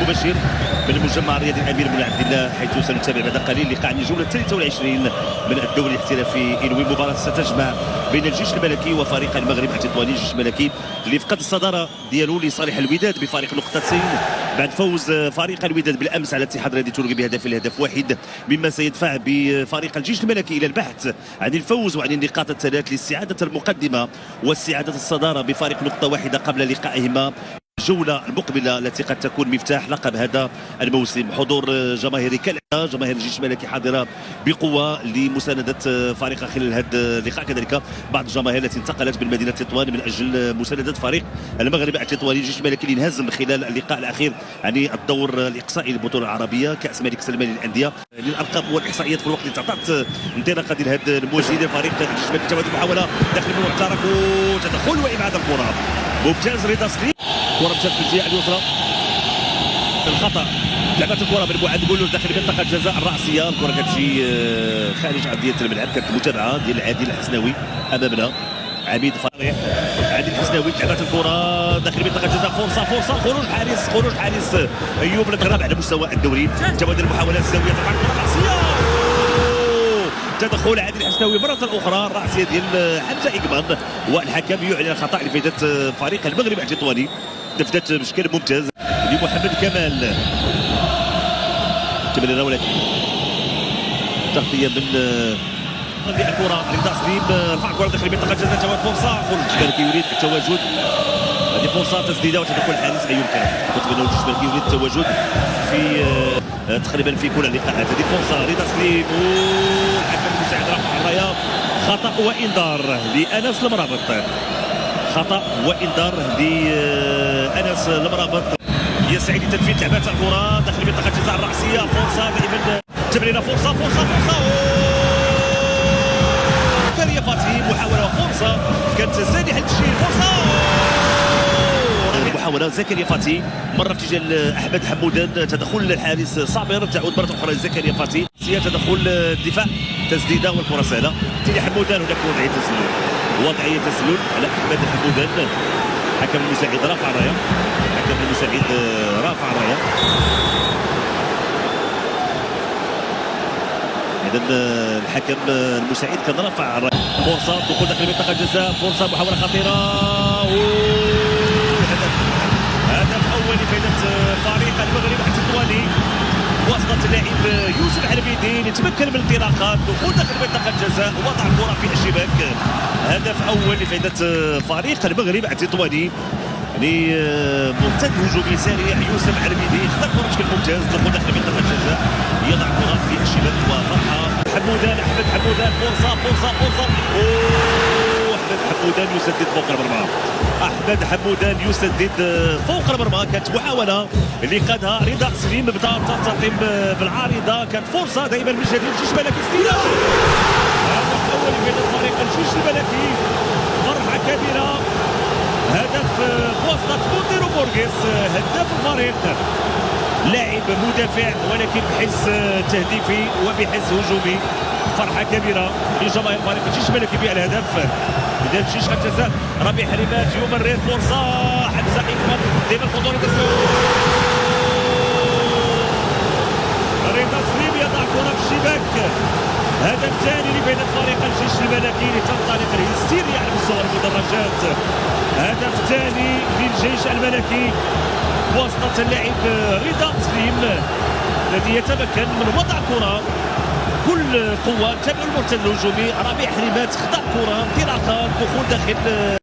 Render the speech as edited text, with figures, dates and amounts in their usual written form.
المباشر من المجمع الرياضي الامير بن عبد الله، حيث سنتابع بعد قليل لقاء الجوله 23 من الدوري الاحترافي إنوي. مباراه ستجمع بين الجيش الملكي وفريق المغرب التطواني. الجيش الملكي اللي فقد الصداره ديالو لصالح الوداد بفارق نقطتين بعد فوز فريق الوداد بالامس على الاتحاد الرياضي التونسي بهدف واحد، مما سيدفع بفريق الجيش الملكي الى البحث عن الفوز وعن النقاط الثلاث لاستعاده المقدمه واستعاده الصداره بفارق نقطه واحده قبل لقائهما الجولة المقبلة التي قد تكون مفتاح لقب هذا الموسم. حضور جماهيري كالعادة، جماهير الجيش الملكي حاضرة بقوة لمساندة فريقها خلال هذا اللقاء، كذلك بعض الجماهير التي انتقلت من مدينة تطوان من أجل مساندة فريق المغرب التطواني. الجيش الملكي اللي انهزم خلال اللقاء الأخير عن الدور الإقصائي للبطولة العربية كأس الملك سلمان للأندية. للأرقام والإحصائيات في الوقت اللي تعطات انطلاقة ديال هذا المواجهين لفريق الجيش الملكي. تواجد محاولة داخل الملعب المخترق وتدخل وإبعاد الكرة ممتاز. رضا سليم كرة مشات في الجهه اليسرى، الخطا لعبت الكره من بعد نقولوا داخل منطقه الجزاء الراسيه. الكره كتجي خارج ارضيه الملعب. كانت المتابعه ديال عادل الحسناوي امامنا، عميد فريح عادل الحسناوي لعبت الكره داخل منطقه الجزاء. فرصه خروج حارس ايوب الكرام على مستوى الدوري. تبادل المحاولات الزاويه طبعا الكره الراسيه، تدخل عادل الحسناوي مرة أخرى، الرأسية ديال حمزة إقباض، والحكم يعلن الخطأ لفائدة فريق المغرب التطواني. دفدت بشكل ممتاز لمحمد كمال، تمريرة ولكن تغطية من الكرة. رضا سليم رفع الكرة داخل منطقة الجزاء، تواجد فرصة خروج الملكي يريد التواجد. هذه فرصة تسديدة وتدخل الحارس أيوب كرام. كنت بأنه الملكي يريد التواجد في تقريبا في كل اللقاءات. هذه فرصة رضا سليم والحكم المساعد رفع الراية. خطأ وإنذار لأنس المرابط، خطأ وإنذار لأنس المرابط. هي سعيد تنفيذ لعبات الكرة داخل منطقة الجزاء الرأسية. فرصة دائما تمريرة، فرصة زكريا فتحي محاولة وفرصة كانت سانحة التسجيل. فرصة محاولة زكريا فتحي مرة في اتجاه أحمد حمودان، تدخل الحارس صابر، تعود مرة أخرى زكريا فتحي، تدخل الدفاع، تسديدة والكرة سهلة. تيجي حمودان هناك وضعية تسلل على أحمد حمودان. حكم المساعد رافع الراية، إذا الحكم المساعد كان رافع الراية. فرصة دخول داخل منطقة الجزاء، فرصة محاولة خطيرة هدف أول لفائدة فريق المغرب التطواني. وسط اللاعب يوسف العربيدي يتمكن من الانطلاقات، دخول داخل منطقة الجزاء، وضع الكرة في الشباك. هدف أول لفائدة فريق المغرب التطواني. يعني مرتد هجومي سريع يوسف العربيدي، اختار كرة بشكل ممتاز، دخول داخل منطقة الجزاء، يضع الكرة في الشباك وفرحة. أحمد حمودان فرصة أحمد حمودان يسدد فوق المرمى. أحمد حمودان يسدد فوق المرمى. كانت محاولة اللي قادها رضا سليم، بدا ترتقم بالعارضة، كانت فرصة دائما من جديد الجيش الملكي. استلام هدف أول من فريق الجيش الملكي، فرحة كبيرة. هدف بواسطة مونتيرو بورغيس هداف الفريق، لاعب مدافع ولكن بحس تهديفي وبحس هجومي. فرحة كبيرة لجماهير فريق الجيش الملكي بالهدف. إذا الجيش الجزاء ربيع حريمات يمرر، فرصة حمزة إقباض ديما الخطورة رضا سليم يضع الكرة في الشباك. هدف ثاني لفائدة فريق الجيش الملكي لتنطلق الهستيريا على مستوى المدرجات. هدف ثاني للجيش الملكي بواسطة اللاعب رضا سليم الذي يتمكن من وضع الكرة كل قوة. تابع المرتد الهجومي ربيع حريمات، خطأ كرة، انطلاقات، دخول داخل